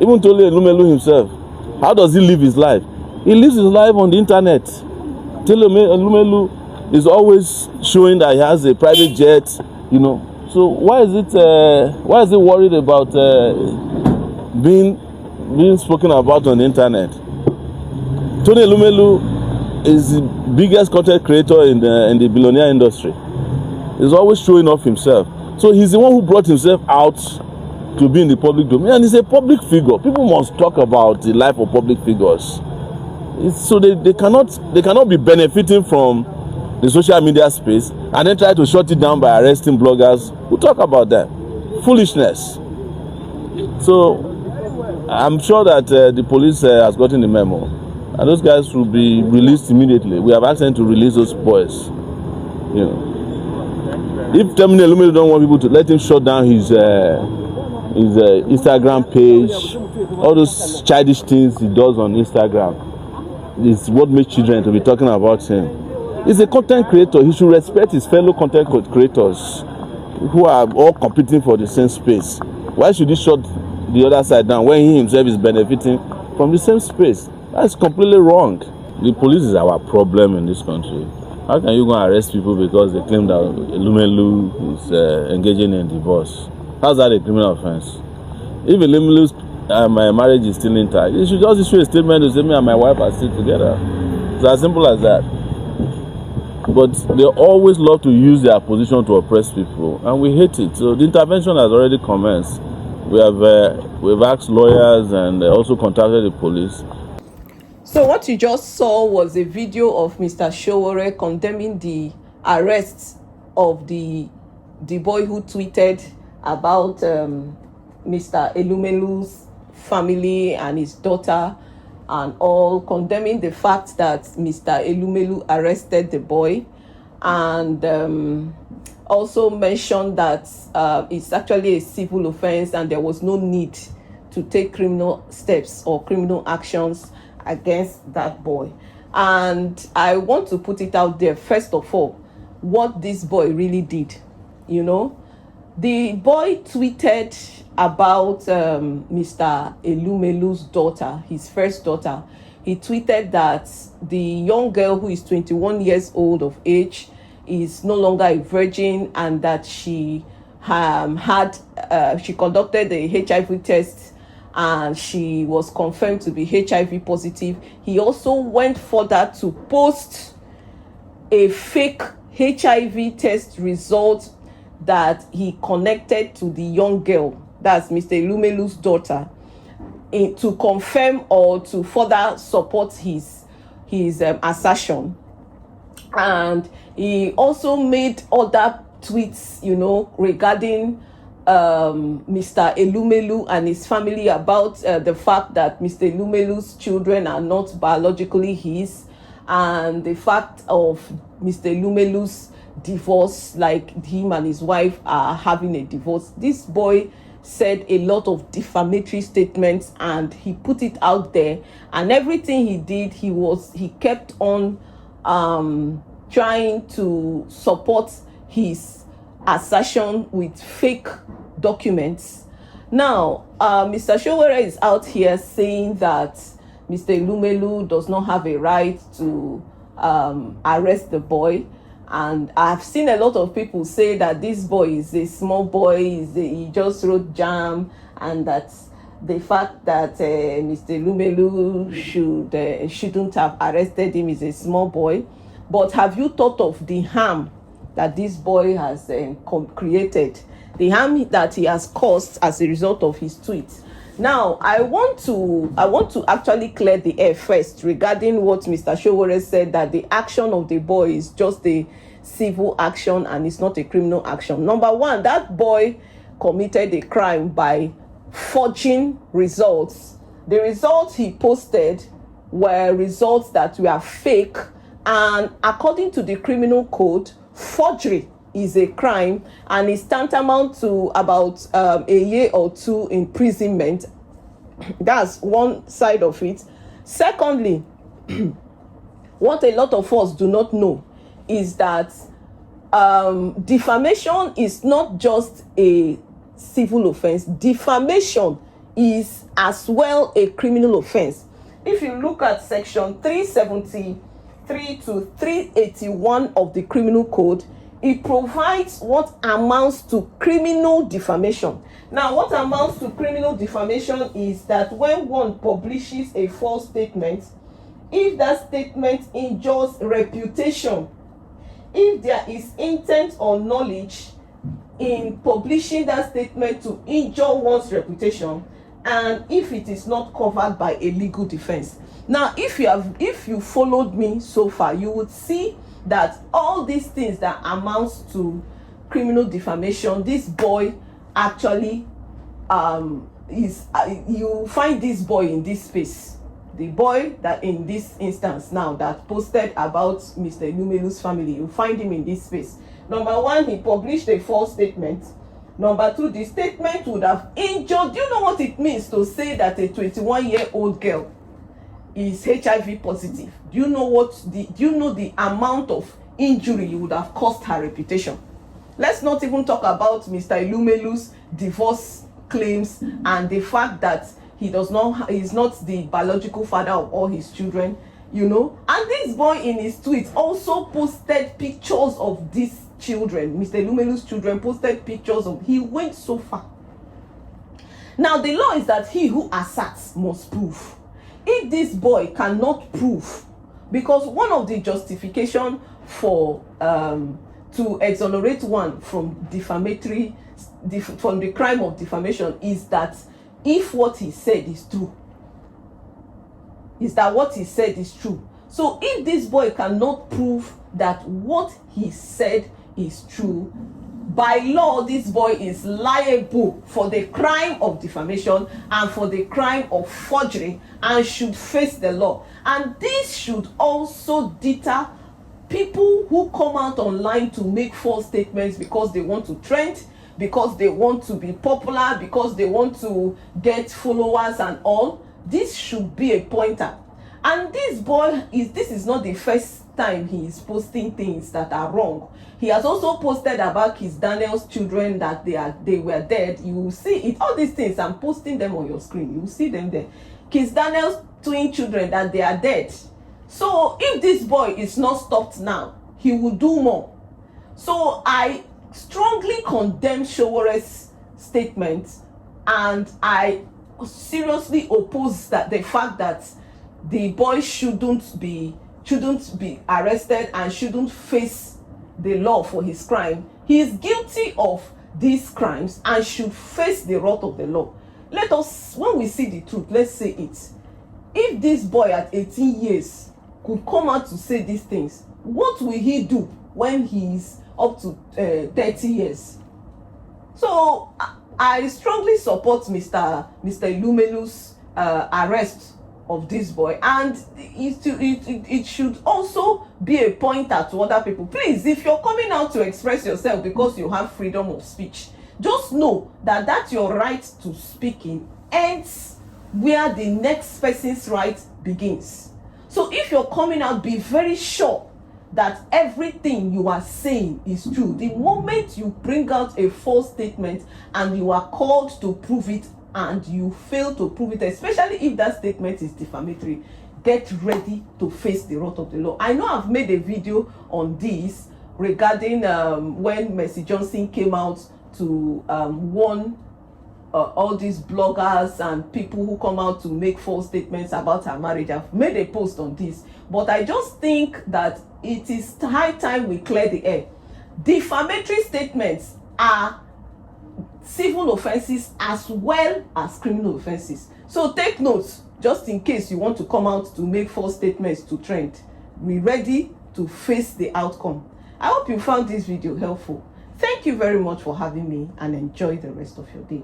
Even Tole Elumelu himself, how does he live his life? He lives his life on the internet. Tole Elumelu is always showing that he has a private jet, you know. So why is it worried about being spoken about on the internet? Tole Elumelu is the biggest content creator in the billionaire industry. He's always showing off himself. So he's the one who brought himself out to be in the public domain, and he's a public figure. People must talk about the life of public figures. So they cannot be benefiting from the social media space and then try to shut it down by arresting bloggers who talk about that. Foolishness. So I'm sure that the police has gotten the memo, and those guys will be released immediately. We have asked them to release those boys. You know, if Elumelu don't want people to let him shut down his Instagram page, all those childish things he does on Instagram is what makes children to be talking about him. He's a content creator. He should respect his fellow content creators who are all competing for the same space. Why should he shut the other side down when he himself is benefiting from the same space? That's completely wrong. The police is our problem in this country. How can you go and arrest people because they claim that Elumelu is engaging in divorce? How's that a criminal offense? If Elumelu's marriage is still intact, you should just issue a statement to say me and my wife are still together. It's as simple as that. But they always love to use their position to oppress people, and we hate it. So the intervention has already commenced. We've asked lawyers and also contacted the police. So what you just saw was a video of Mr. Sowore condemning the arrest of the boy who tweeted about Mr. Elumelu's family and his daughter, and all, condemning the fact that Mr. Elumelu arrested the boy, and also mentioned that it's actually a civil offense and there was no need to take criminal steps or criminal actions against that boy. And I want to put it out there, first of all, what this boy really did. You know, the boy tweeted about Mr. Elumelu's daughter, his first daughter. He tweeted that the young girl, who is 21 years old of age, is no longer a virgin, and that she she conducted a HIV test and she was confirmed to be HIV positive. He also went further to post a fake HIV test result that he connected to the young girl, that's Mr. Elumelu's daughter, to confirm or to further support his assertion. And he also made other tweets, you know, regarding Mr. Elumelu and his family, about the fact that Mr. Elumelu's children are not biologically his, and the fact of Mr. Elumelu's divorce, like him and his wife are having a divorce. This boy said a lot of defamatory statements and he put it out there, and everything he did, he kept on trying to support his assertion with fake documents. Now Mr. Sowore is out here saying that Mr. Elumelu does not have a right to arrest the boy, and I've seen a lot of people say that this boy is a small boy, he just wrote jam, and that the fact that Mr. Elumelu shouldn't have arrested him is a small boy. But have you thought of the harm that this boy has created, the harm that he has caused as a result of his tweets? Now, I want to actually clear the air first regarding what Mr. Sowore said, that the action of the boy is just a civil action and it's not a criminal action. Number one, that boy committed a crime by forging results. The results he posted were results that were fake, and according to the criminal code, forgery is a crime and is tantamount to about a year or two imprisonment. That's one side of it. Secondly, what a lot of us do not know is that defamation is not just a civil offense. Defamation is as well a criminal offense. If you look at section 373 to 381 of the criminal code, it provides what amounts to criminal defamation. Now, what amounts to criminal defamation is that when one publishes a false statement, if that statement injures reputation, if there is intent or knowledge in publishing that statement to injure one's reputation, and if it is not covered by a legal defense. Now, if you followed me so far, you would see that all these things that amounts to criminal defamation, this boy actually is you find this boy in this space. The boy that in this instance now that posted about Mr. Elumelu's family, you find him in this space. Number one, he published a false statement. Number two, the statement would have injured. Do you know what it means to say that a 21-year-old girl is HIV positive? Do you know the amount of injury you would have caused her reputation? Let's not even talk about Mr. Elumelu's divorce claims and the fact that he's not the biological father of all his children, you know. And this boy in his tweet also posted pictures of these children. Mr. Elumelu's children posted pictures of. He went so far. Now, the law is that he who asserts must prove. If this boy cannot prove, because one of the justification for to exonerate one from from the crime of defamation is that if what he said is true, So if this boy cannot prove that what he said is true, by law, this boy is liable for the crime of defamation and for the crime of forgery and should face the law. And this should also deter people who come out online to make false statements because they want to trend, because they want to be popular, because they want to get followers and all. This should be a pointer. And this boy this is not the first time he is posting things that are wrong. He has also posted about his Daniel's children that they were dead. You will see it. All these things, I'm posting them on your screen. You will see them there. His Daniel's twin children that they are dead. So if this boy is not stopped now, he will do more. So I strongly condemn Showore's statement, and I seriously oppose the fact that the boy shouldn't be arrested and shouldn't face the law for his crime. He is guilty of these crimes and should face the wrath of the law. Let us, when we see the truth, let's say it. If this boy at 18 years could come out to say these things, what will he do when he's up to 30 years? So I strongly support Mr. Elumelu's arrest of this boy, and it should also be a pointer to other people. Please, if you're coming out to express yourself because you have freedom of speech, just know that your right to speaking ends where the next person's right begins. So if you're coming out, be very sure that everything you are saying is true. The moment you bring out a false statement and you are called to prove it and you fail to prove it, especially if that statement is defamatory, get ready to face the wrath of the law. I know I've made a video on this regarding when Mercy Johnson came out to warn all these bloggers and people who come out to make false statements about her marriage. I've made a post on this, but I just think that it is high time we clear the air. Defamatory statements are civil offenses as well as criminal offenses. So take notes, just in case you want to come out to make false statements to trend. Be ready to face the outcome. I hope you found this video helpful. Thank you very much for having me, and enjoy the rest of your day.